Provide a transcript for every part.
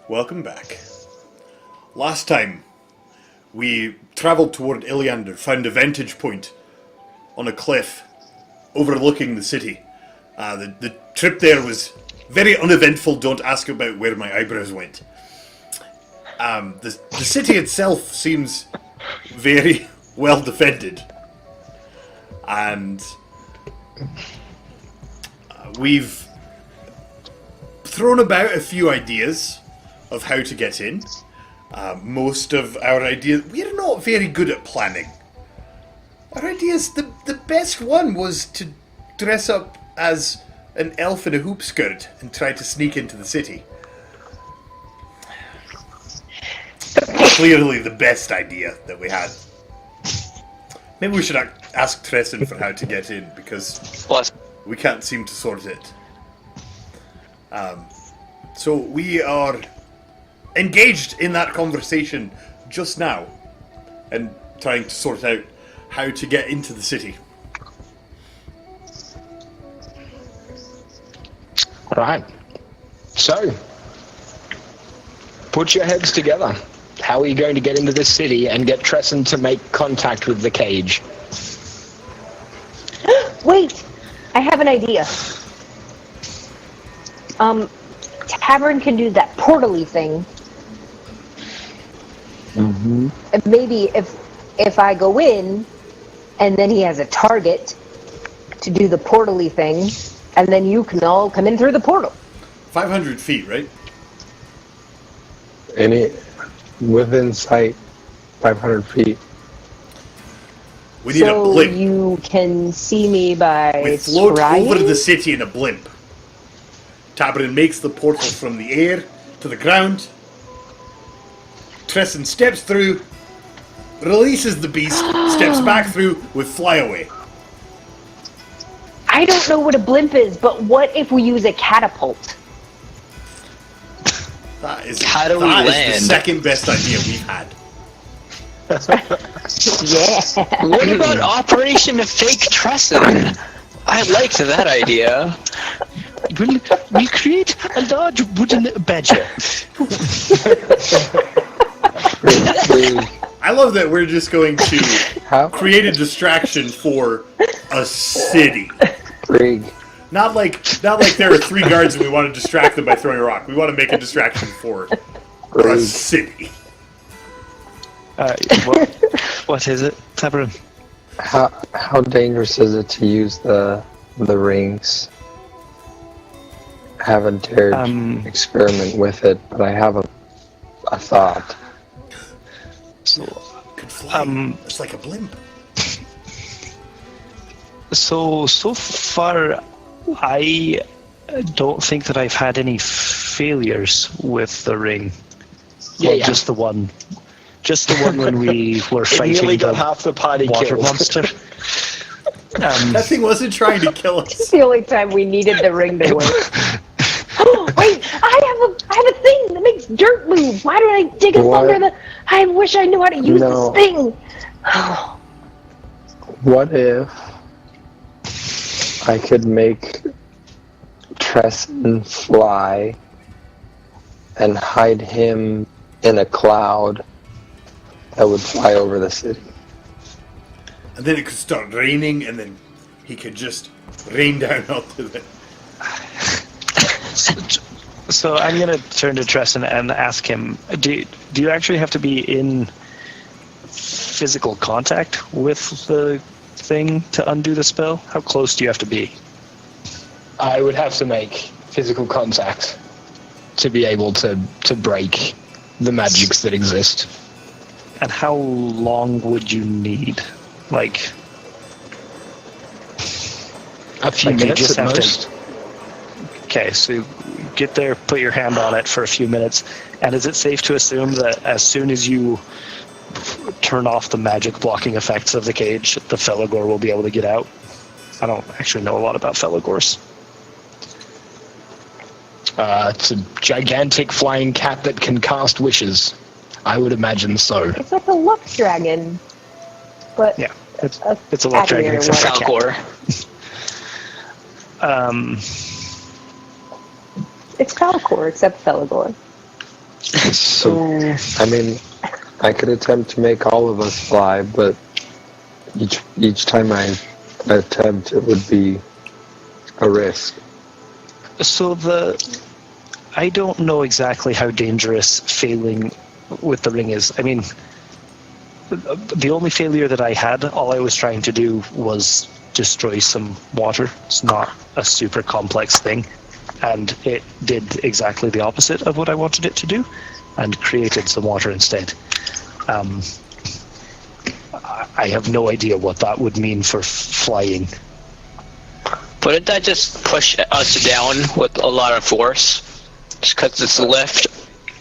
Welcome back. Last time, we travelled toward Iliander, found a vantage point on a cliff overlooking the city. The trip there was very uneventful. Don't ask about where my eyebrows went. The city itself seems very well defended. And we've thrown about a few ideas of how to get in. Most of our ideas, we're not very good at planning. Our ideas, the best one was to dress up as an elf in a hoop skirt and try to sneak into the city. Clearly the best idea that we had. Maybe we should ask Tresson for how to get in, because we can't seem to sort it. So we are engaged in that conversation just now and trying to sort out how to get into the city. Right. So, put your heads together. How are you going to get into this city and get Tresson to make contact with the cage? Wait! I have an idea. Tavern can do that portal-y thing. Mm-hmm. And maybe if I go in, and then he has a target to do the portal-y thing, and then you can all come in through the portal. 500 feet, right? Any within sight, 500 feet. We need a blimp. So you can see me by We float trying? over the city in a blimp. Tabarin makes the portal from the air to the ground. Tresson steps through, releases the beast, steps back through with flyaway. I don't know what a blimp is, but what if we use a catapult? That is How do we the land? second best idea we've had. Yeah. What about Operation Fake Tresson? I liked that idea. We'll create a large wooden badger. I love that we're just going to How? create a distraction for a city. Brig. Not like there are 3 guards and we want to distract them by throwing a rock. We want to make a distraction for a city. What is it, Tabarin? How dangerous is it to use the rings? I haven't dared experiment with it, but I have a thought. Could fly. It's like a blimp. So far, I don't think that I've had any failures with the ring. Yeah. Just the one. Just the one when we were It fighting nearly got the half the party water killed. monster. That thing wasn't trying to kill us. It's the only time we needed the ring to work. Oh, wait! I have a thing that makes dirt move. Why don't I dig up What? under the? I wish I knew how to use No. this thing. What if I could make Tresson fly and hide him in a cloud that would fly over the city? And then it could start raining, and then he could just rain down onto the... So I'm going to turn to Tresson and ask him, do you actually have to be in physical contact with the thing to undo the spell? How close do you have to be? I would have to make physical contact to be able to break the magics that exist. And how long would you need? Like, A few Like you minutes just at have to- most. okay, so you get there, put your hand on it for a few minutes, and is it safe to assume that as soon as you turn off the magic blocking effects of the cage, the Felagor will be able to get out? I don't actually know a lot about Felagors. It's a gigantic flying cat that can cast wishes. I would imagine so. It's like a luck dragon, but Yeah, it's a luck dragon except for a cat. Falcor. it's Falcor except Felagor. So, I mean, I could attempt to make all of us fly, but each time I attempt, it would be a risk. So I don't know exactly how dangerous failing with the ring is. I mean, the only failure that I had, all I was trying to do was destroy some water. It's not a super complex thing. And it did exactly the opposite of what I wanted it to do, and created some water instead. I have no idea what that would mean for flying. Wouldn't that just push us down with a lot of force? Just because it's a lift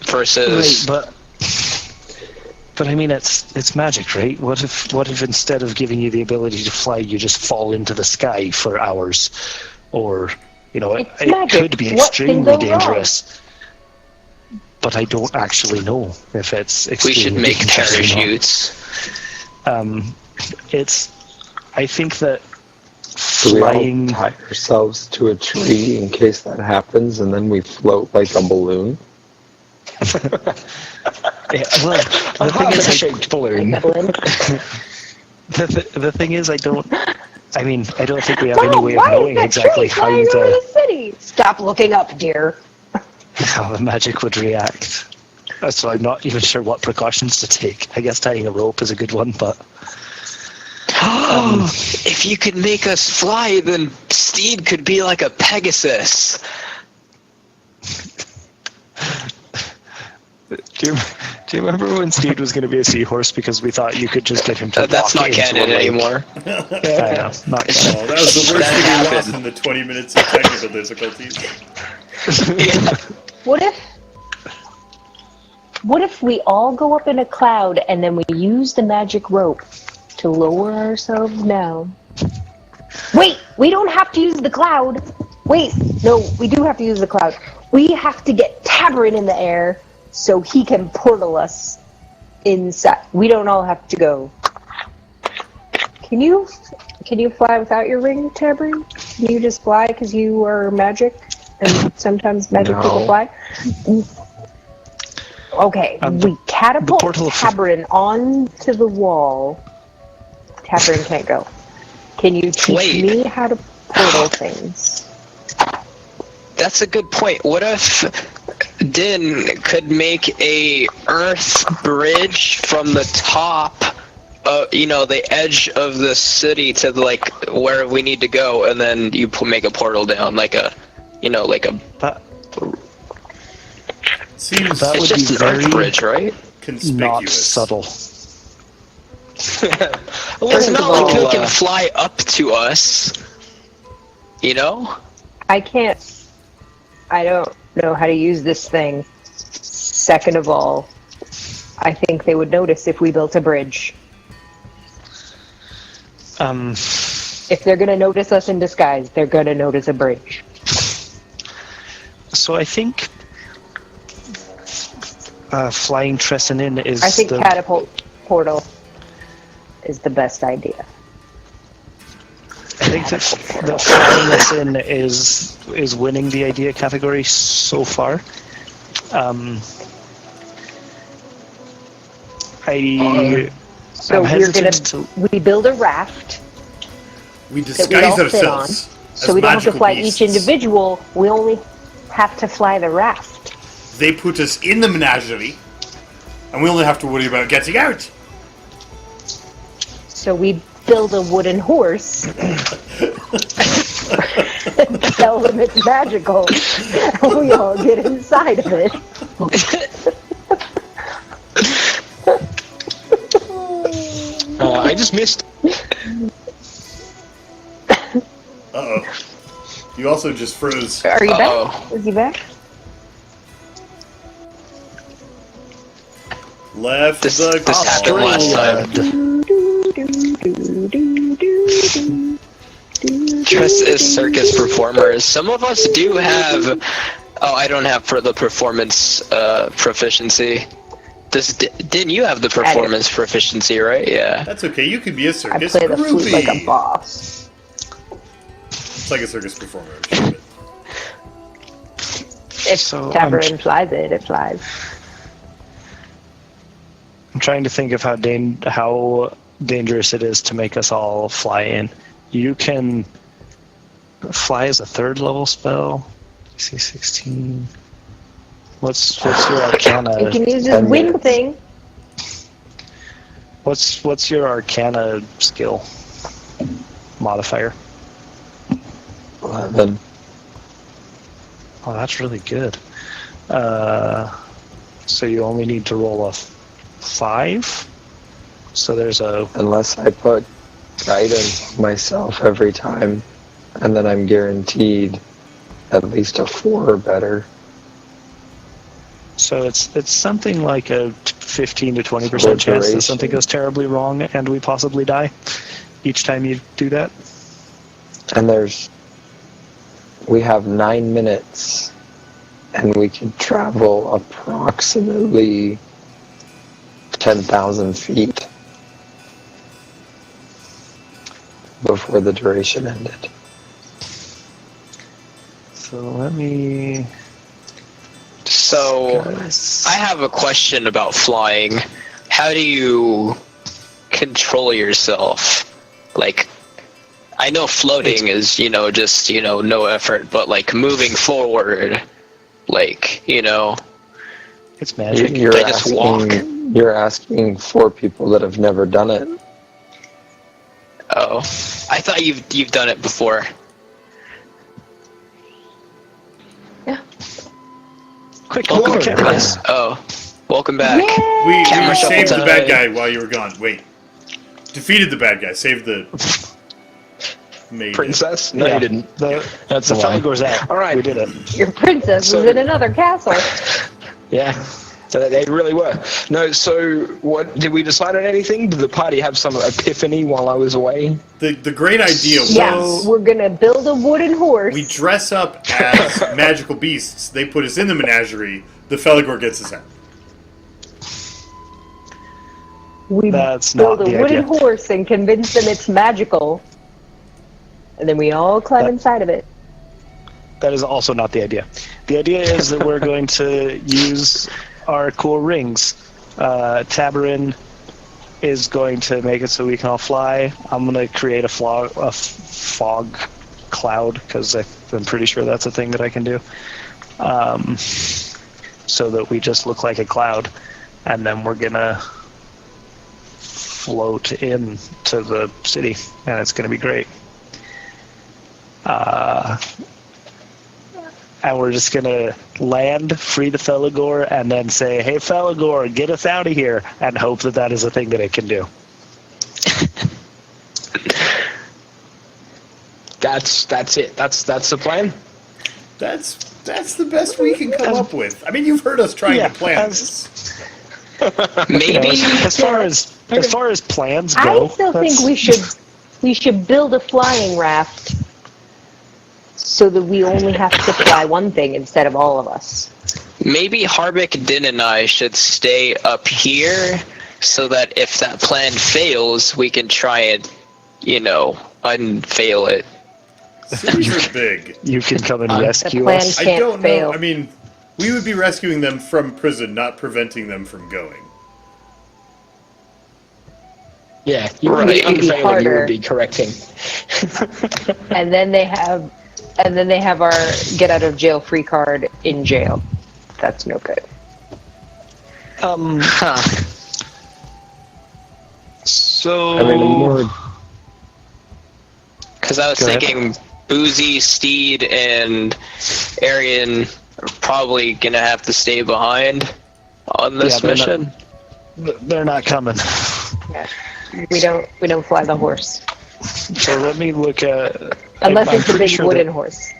versus... Right, but I mean, it's magic, right? What if instead of giving you the ability to fly, you just fall into the sky for hours? Or, you know, it could be extremely dangerous. But I don't actually know if it's extremely dangerous. We should make parachutes. I think that Do we flying... all tie ourselves to a tree in case that happens, and then we float like a balloon? Yeah, well, the thing is, shaped balloon. the thing is, I don't think we have any way of knowing exactly how the city. Stop looking up, dear. how the magic would react. So I'm not even sure what precautions to take. I guess tying a rope is a good one, but... if you could make us fly, then Steed could be like a Pegasus. Do you remember when Steed was going to be a seahorse because we thought you could just get him to That's walk not into canon a lake? anymore. I know, not canon. Oh, that was the worst That thing we lost happened. in the 20 minutes of technical difficulties. Yeah. What if we all go up in a cloud and then we use the magic rope to lower ourselves down? Wait, we don't have to use the cloud. Wait, no, we do have to use the cloud. We have to get Tabarin in the air so he can portal us inside. We don't all have to go. Can you fly without your ring, Tabarin? Can you just fly because you are magic? And sometimes magic people fly? Okay, we catapult Tabarin onto the wall. Tabarin can't go. Can you teach me how to portal things? That's a good point. What if Din could make a earth bridge from the top, the edge of the city to like where we need to go, and then you make a portal down, Seems That it's would just be an very earth bridge, right? conspicuous. not subtle. It's not like they can fly up to us, you know? I don't know how to use this thing. Second of all, I think they would notice if we built a bridge. If they're going to notice us in disguise, they're going to notice a bridge. So I think flying Tresinin is I think catapult portal is the best idea. I think that flying us in is winning the idea category so far. So we build a raft We that we all disguise sit on. ourselves. So we don't have to magical fly beasts. each individual. We only have to fly the raft. They put us in the menagerie, and we only have to worry about getting out. So we build a wooden horse and tell them it's magical, and we all get inside of it. I just missed. Uh-oh. You also just froze. Are you Uh-oh. back? Is he back? Left This the happened last time. Tress is circus performers. Some of us do have... Oh, I don't have for the performance proficiency. Didn't you have the performance proficiency, right? Yeah. That's okay, you could be a I circus play the flute groupie. like a boss. It's like a circus performer. I'm sure. If So, Tabarin flies it, it flies. I'm trying to think of how dangerous it is to make us all fly in. You can fly as a 3rd level spell. DC 16. What's your Arcana? You can use this wind thing. What's your Arcana skill modifier? 11. Oh, that's really good. So you only need to roll a 5. So there's a... Unless I put guidance on myself every time, and then I'm guaranteed at least a 4 or better. So it's something like a 15 to 20% chance that something goes terribly wrong and we possibly die each time you do that. And we have 9 minutes, and we can travel approximately 10,000 feet before the duration ended. So let me... So, I have a question about flying. How do you control yourself? Like, I know floating is, just, no effort, but, like, moving forward, like, It's magic. You're I just walk. You're asking for people that have never done it. Oh. I thought you've done it before. Yeah. Quick, Welcome, cameras. Oh. Welcome back. Yay! We Camera shuffle saved the time. bad guy while you were gone. Wait. Defeated the bad guy. Saved the... maiden. Princess? No, Yeah. you didn't. That's The a lie. Felagor's out. All right. We did it. Your princess was in another castle. Yeah. So they really were. No, so what did we decide on anything? Did the party have some epiphany while I was away? The great idea was... Yeah, we're gonna build a wooden horse. We dress up as magical beasts. They put us in the menagerie. The Felagor gets us out. We That's build not a the wooden idea. horse and convince them it's magical. And then we all climb inside of it. That is also not the idea. The idea is that we're going to use our cool rings. Tabarin is going to make it so we can all fly. I'm going to create a fog cloud, because I'm pretty sure that's a thing that I can do. So that we just look like a cloud. And then we're going to float in to the city. And it's going to be great. And we're just going to land, free the Felagor, and then say, hey, Felagor, get us out of here, and hope that that is a thing that it can do. That's it. That's the plan. That's the best we can come up with. I mean, you've heard us trying to plan this. Maybe. As far as plans go, I still think we should build a flying raft so that we only have to fly one thing instead of all of us. Maybe Harbeck, Din, and I should stay up here so that if that plan fails, we can try and, unfail it. Cities are big. you can come and rescue plan us. I Can't don't fail. know. I mean, we would be rescuing them from prison, not preventing them from going. Yeah, you wouldn't be Right. unfailing, you Harder. would be correcting. And then they have our get out of jail free card in jail. That's no good. So, I mean, more Because I was Go ahead. thinking Boozy, Steed, and Arian are probably going to have to stay behind on this Yeah, mission. they're not coming. Yeah. We don't fly the horse So let me look at... unless I'm it's a pretty big sure wooden that- horse.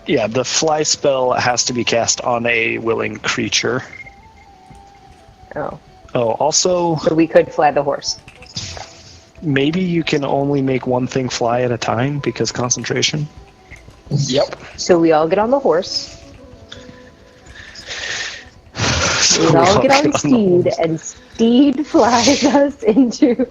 Yeah, the fly spell has to be cast on a willing creature. Oh, Oh, also, so we could fly the horse. maybe you can only make one thing fly at a time because concentration. Yep. So we all get on the horse. So We all get on Steed, and Steed flies us into.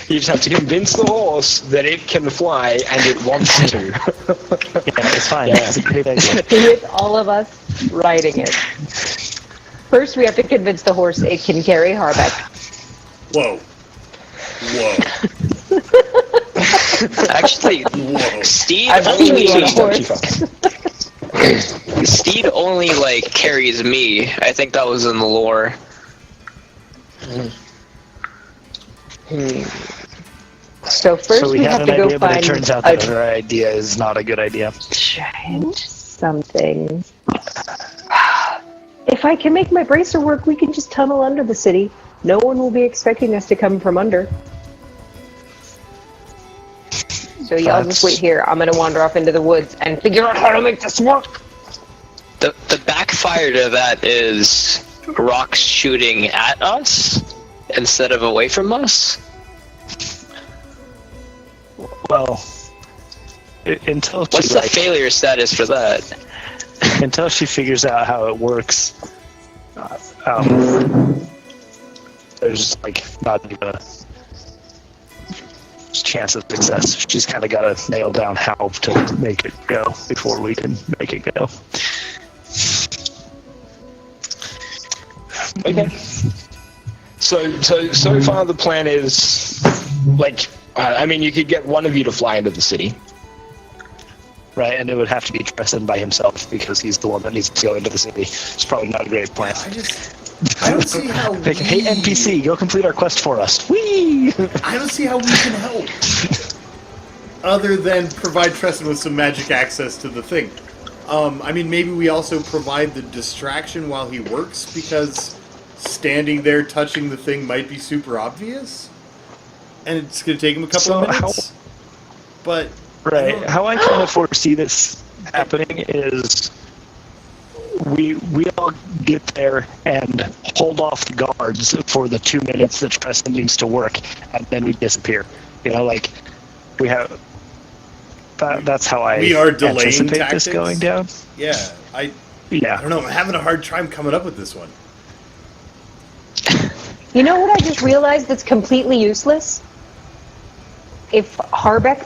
You just have to convince the horse that it can fly and it wants to. Yeah, it's fine. Yeah. It's a great idea. with all of us riding it. First, we have to convince the horse it can carry Harbeck. Whoa. Actually, Whoa. Steed I've only seen the horse. Steed only like carries me. I think that was in the lore. So first So we we had have an to go idea, but it find turns out that our idea is not a good idea. giant something. If I can make my bracer work, we can just tunnel under the city. No one will be expecting us to come from under. So y'all just wait here. I'm gonna wander off into the woods and figure out how to make this work. The backfire to that is rocks shooting at us instead of away from us. Well, until she, What's the failure status for that? until she figures out how it works, there's like not even a chance of success. She's kind of got to nail down how to make it go before we can make it go. Okay. So far the plan is, like, I mean, you could get one of you to fly into the city. Right, and it would have to be Tristan by himself because he's the one that needs to go into the city. It's probably not a great plan. I don't see how we... Like, hey, NPC, go complete our quest for us. Whee! I don't see how we can help. Other than provide Tristan with some magic access to the thing. I mean, maybe we also provide the distraction while he works, because standing there touching the thing might be super obvious. And it's going to take him a couple of minutes. But... Right. How I kind of foresee this happening is we all get there and hold off the guards for the 2 minutes that Tristan needs to work, and then we disappear. You know, like we have. That's how I we are delaying anticipate tactics. this going down. Yeah, I don't know. I'm having a hard time coming up with this one. You know what I just realized that's completely useless? If Harbeck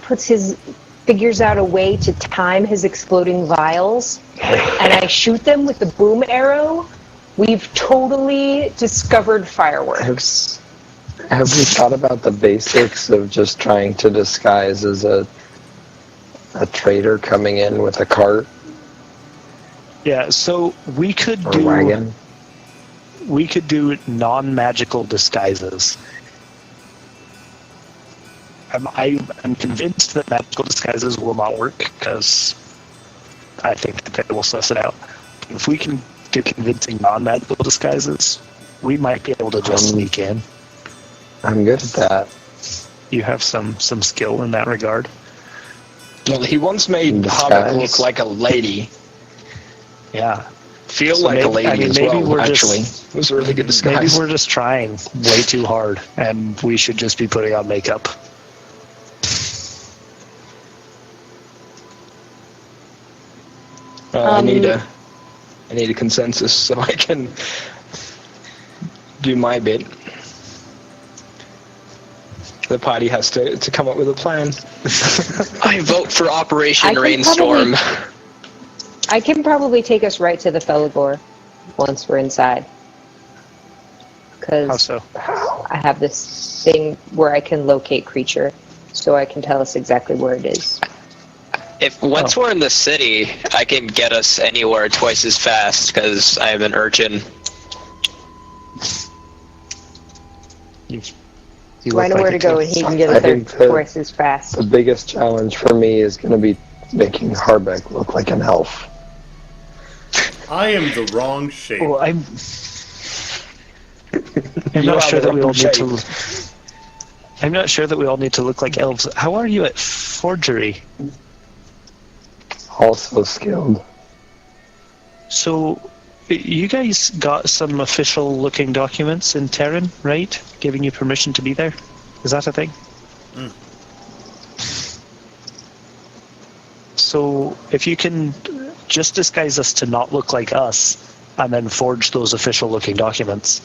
figures out a way to time his exploding vials, and I shoot them with the boom arrow, we've totally discovered fireworks. Have we thought about the basics of just trying to disguise as a trader coming in with a cart Yeah. So we could or wagon? We could do non-magical disguises. I'm convinced that magical disguises will not work because I think that they will suss it out. If we can do convincing non-magical disguises, we might be able to just sneak in. I'm good at that. You have some skill in that regard. Well, he once made Harbeck look like a lady. Yeah. Feel So like maybe- a lady I mean, as maybe well, we're actually. just- It was a really good disguise. Maybe we're just trying way too hard, and we should just be putting on makeup. I need a consensus so I can do my bit. The party has to come up with a plan. I vote for Operation I can Rainstorm. I can probably take us right to the Felagor once we're inside. How Because so? I have this thing where I can locate creature, so I can tell us exactly where it is. If once we're in the city, I can get us anywhere twice as fast because I am an urchin. You I know look where like to a go, kid. and he can get I us there think that- twice as fast. The biggest challenge for me is going to be making Harbeck look like an elf. I am the wrong shape. Well, I'm You not are sure the that we all wrong need shape. to. I'm not sure that we all need to look like elves. How are you at forgery? Also skilled. So, you guys got some official-looking documents in Terran, right? Giving you permission to be there? Is that a thing? So, if you can just disguise us to not look like us, and then forge those official-looking documents,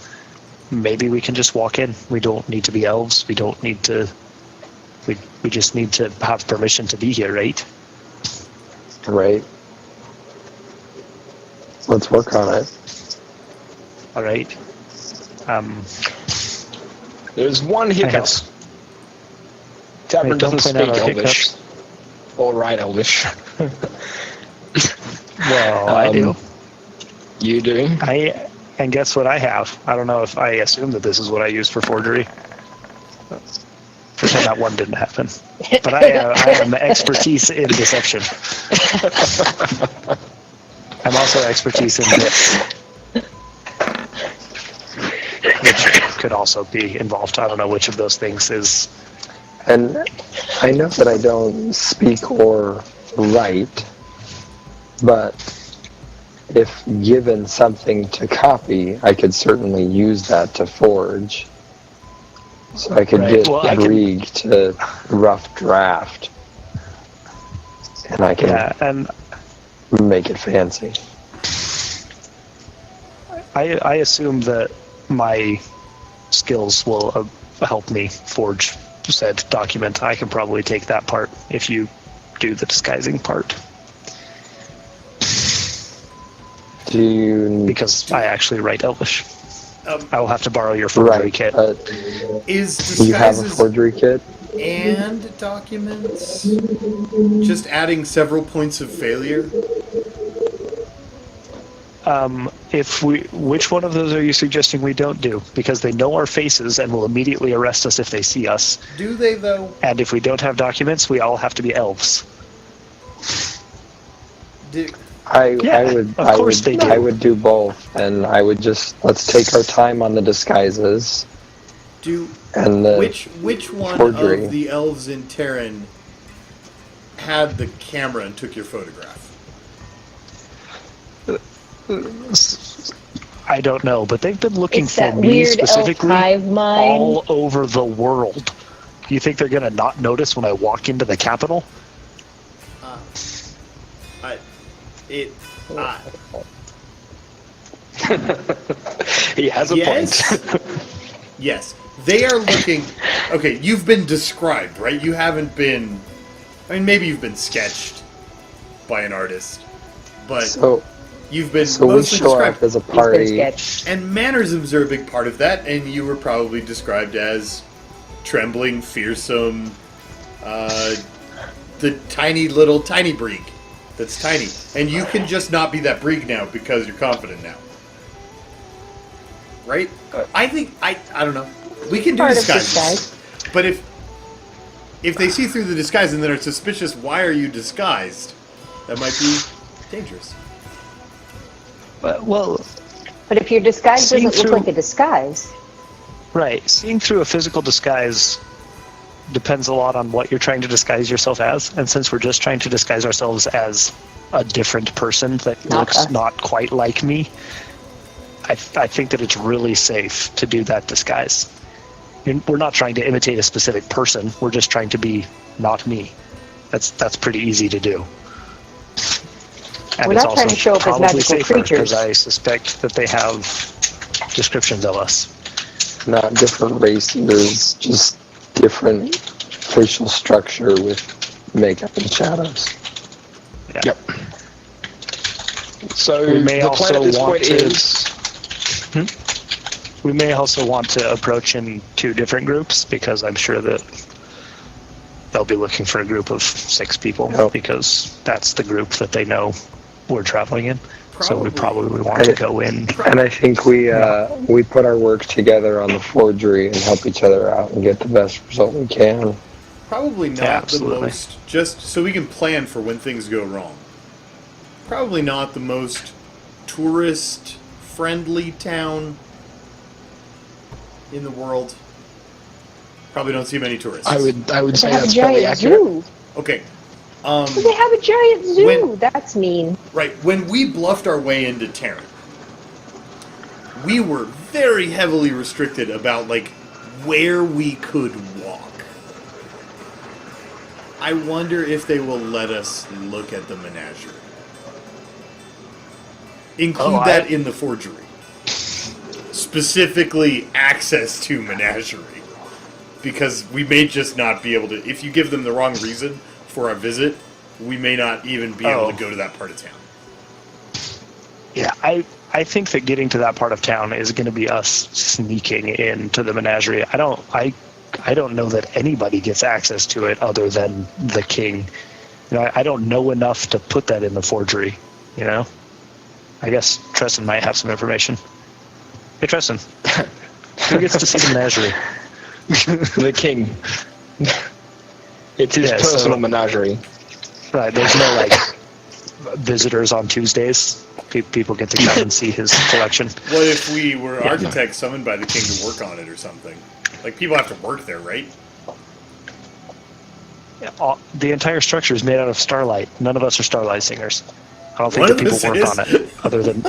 maybe we can just walk in. We don't need to be elves. We don't need to... We just need to have permission to be here, right? Right. Let's work on it. All right. There's one hiccup. Tavern Wait, don't doesn't point speak out our Elvish. Or write Elvish. Well, I do. You do? And guess what I have? I don't know if I assume that this is what I used for forgery. Pretend that one didn't happen. But I am expertise in deception. I'm also expertise in this, which could also be involved. I don't know which of those things is. And I know that I don't speak or write, but if given something to copy, I could certainly use that to forge. So I could get Brig to rough draft, and I can make it fancy. I assume that my skills will help me forge said document. I can probably take that part if you do the disguising part. Because I actually write Elvish. I will have to borrow your forgery kit. Is disguises you have a forgery kit? And documents just adding several points of failure? Which one of those are you suggesting we don't do? Because they know our faces and will immediately arrest us if they see us. Do they, though? And if we don't have documents, we all have to be elves. I would do both, and I would just let's take our time on the disguises. Which one forgery. of the elves in Terran had the camera and took your photograph? I don't know, but they've been looking It's for that me weird specifically hive mind. all over the world. You think they're going to not notice when I walk into the capital? He has a point. Yes. They are looking... Okay, you've been described, right? You haven't been... I mean, maybe you've been sketched by an artist, but you've been mostly we show described up as a party. And mannerisms are a big part of that, and you were probably described as trembling, fearsome, the tiny Brig that's tiny. And you can just not be that Brig now because you're confident now. Right? I think, I don't know. We can do disguises. But if they see through the disguise and then are suspicious, why are you disguised? That might be dangerous. Well, but if your disguise doesn't look like a disguise. Right. Seeing through a physical disguise depends a lot on what you're trying to disguise yourself as. And since we're just trying to disguise ourselves as a different person that looks not quite like me, I think that it's really safe to do that disguise. We're not trying to imitate a specific person. We're just trying to be not me. That's pretty easy to do. And we're it's not trying to show up as magical safer creatures. because I suspect that they have descriptions of us. Not different races, just different facial structure with makeup and shadows. Yeah. Yep. So we may the also plan at this want point to, is... We may also want to approach in two different groups because I'm sure that they'll be looking for a group of 6 people because that's the group that they know we're traveling in. So we probably want to go in. And I think we put our work together on the forgery and help each other out and get the best result we can. Probably not the most, just so we can plan for when things go wrong. Probably not the most tourist-friendly town in the world. Probably don't see many tourists. I would say they have that's a probably giant accurate. zoo. Okay. They have a giant zoo. That's mean. Right. When we bluffed our way into Terran, we were very heavily restricted about where we could walk. I wonder if they will let us look at the menagerie. Include that in the forgery. Specifically, access to menagerie. Because we may just not be able to... If you give them the wrong reason for our visit, we may not even be able to go to that part of town. Yeah, I think that getting to that part of town is going to be us sneaking into the menagerie. I don't know that anybody gets access to it other than the king. I don't know enough to put that in the forgery. I guess Tresson might have some information. Hey, Tresson, who gets to see the menagerie? The king. It's his personal menagerie. Right, there's no visitors on Tuesdays. People get to come and see his collection. What if we were architects summoned by the king to work on it or something? People have to work there, right? Yeah, the entire structure is made out of starlight. None of us are starlight singers. I don't think that people work on it, other than...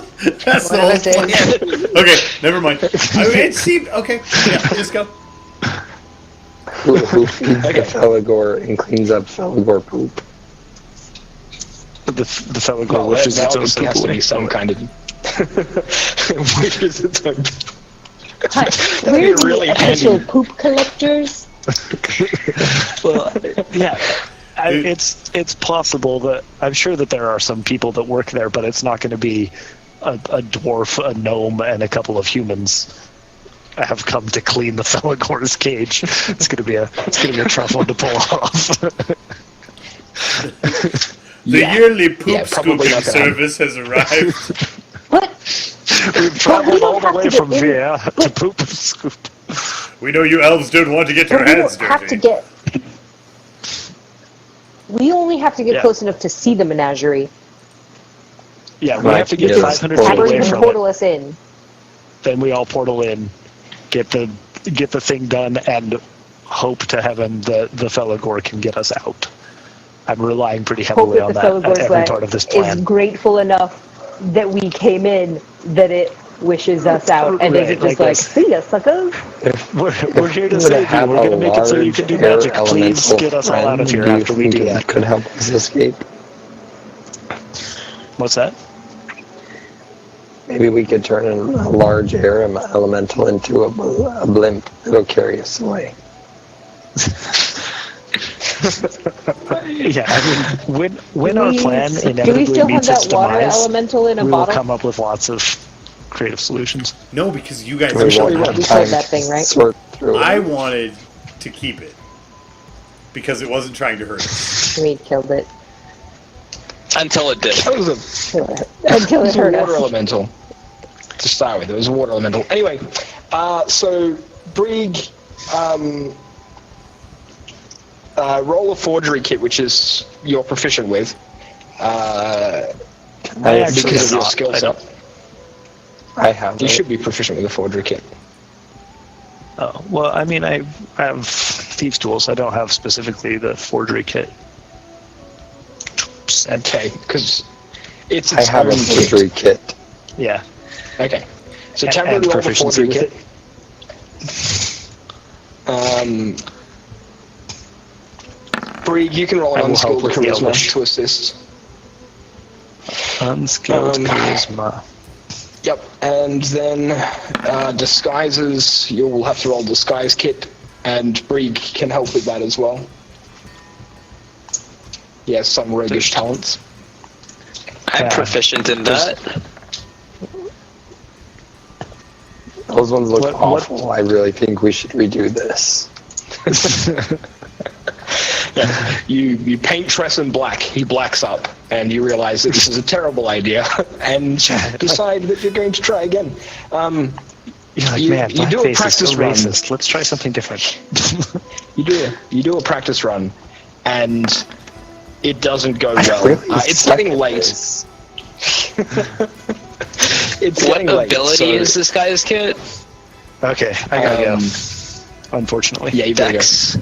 That's the whole plan. Okay, never mind. It seemed... Okay, yeah, just go. Who feeds the Felagor and cleans up Felagor poop? The Felagor wishes its own poop has to be some kind of... wishes its own... We're really official poop collectors. Well, yeah. It's possible that I'm sure that there are some people that work there, but it's not going to be a dwarf, a gnome, and a couple of humans have come to clean the Felagor's cage. It's going to be a tough one to pull off. The yearly poop scooping service has arrived. But we've traveled all the way from Via to poop scoop. We know you elves don't want to get your hands dirty. We only have to get close enough to see the menagerie. Yeah, we have to get 500 feet away from portal us in. Then we all portal in, get the thing done, and hope to heaven the Felagor can get us out. I'm relying pretty heavily on that at every part of this plan. Is grateful enough that we came in that it wishes us out, and is it just see ya, suckers? We're here to save you. We're going to make it so you can do magic. Please get us all out of here after we do that. Could help us escape. What's that? Maybe we could turn a large air elemental into a blimp. It'll carry us away. Yeah, I mean, when our plan inevitably do we still have meets its that water demise, elemental in a we bottle? will come up with lots of creative solutions. No, because you guys... We won't have time that thing, right? Sort through I it. wanted to keep it. Because it wasn't trying to hurt us. We killed it. Until it did. That was Until it hurt water us. elemental. To start with, it was a water elemental. Anyway, so Brig, roll a forgery kit, which is you're proficient with. Because of your skill set. I have. You should be proficient with a forgery kit. Oh, well, I mean, I have thieves' tools. I don't have specifically the forgery kit. Okay, because it's I have a forgery kit. Yeah. Okay. So And temporary roll the proficiency forgery with kit. Brig, you can roll an I will help unskilled with the charisma Elvish. to assist. Unskilled charisma. Yep, and then disguises, you will have to roll disguise kit, and Brig can help with that as well. He has some roguish talents. I'm proficient in that. Those ones look What- awful. I really think we should redo this. You paint Tresson black, he blacks up, and you realize that this is a terrible idea, and decide that you're going to try again. You're like, You- man, you do a blackface is practice so run. racist. Let's try something different. You do a practice run, and it doesn't go well. Really It's suck getting at late. this. It's What getting late. ability so- is this guy's kit? Okay, I gotta go. Um, Unfortunately. Yeah, you better go. Dex.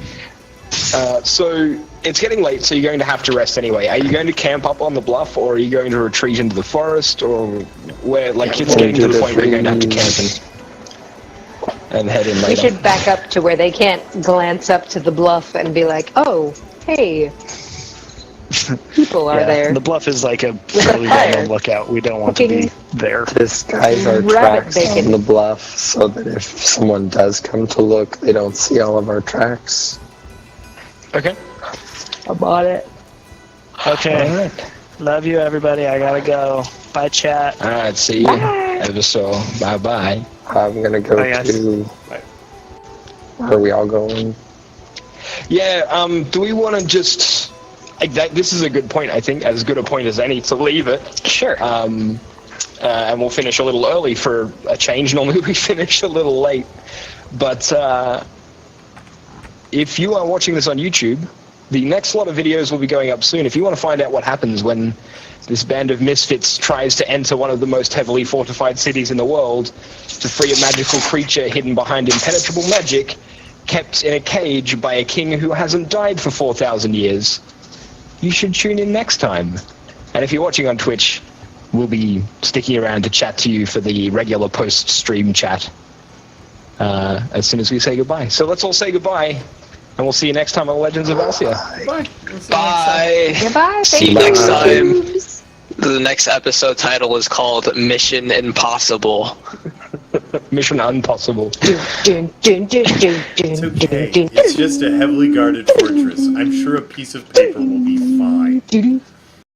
So it's getting late, so you're going to have to rest anyway. Are you going to camp up on the bluff, or are you going to retreat into the forest, or where? Like it's getting to the point where you're going to have to camp and head in We later. should back up to where they can't glance up to the bluff and be like, "Oh, hey, people are there." The bluff is like a a fairly fire. well-known lookout. We don't want to be there. Disguise our Rabbit tracks bacon. on the bluff so that if someone does come to look, they don't see all of our tracks. Okay. I bought it. Okay. Love you, everybody. I gotta go. Bye, chat. Alright, see you. Ever so. Bye-bye. I'm gonna go Bye, guys. to. Are we all going? Yeah, do we want to just... this is a good point, I think, as good a point as any to leave it. Sure. And we'll finish a little early for a change. Normally we finish a little late. But if you are watching this on YouTube, the next lot of videos will be going up soon. If you want to find out what happens when this band of misfits tries to enter one of the most heavily fortified cities in the world to free a magical creature hidden behind impenetrable magic, kept in a cage by a king who hasn't died for 4,000 years, you should tune in next time. And if you're watching on Twitch, we'll be sticking around to chat to you for the regular post-stream chat as soon as we say goodbye. So let's all say goodbye, and we'll see you next time on Legends of Valcia. Bye. Bye. Goodbye. See you thank next you. time. The next episode title is called Mission Impossible. Mission Impossible. It's okay. It's just a heavily guarded fortress. I'm sure a piece of paper will be fine.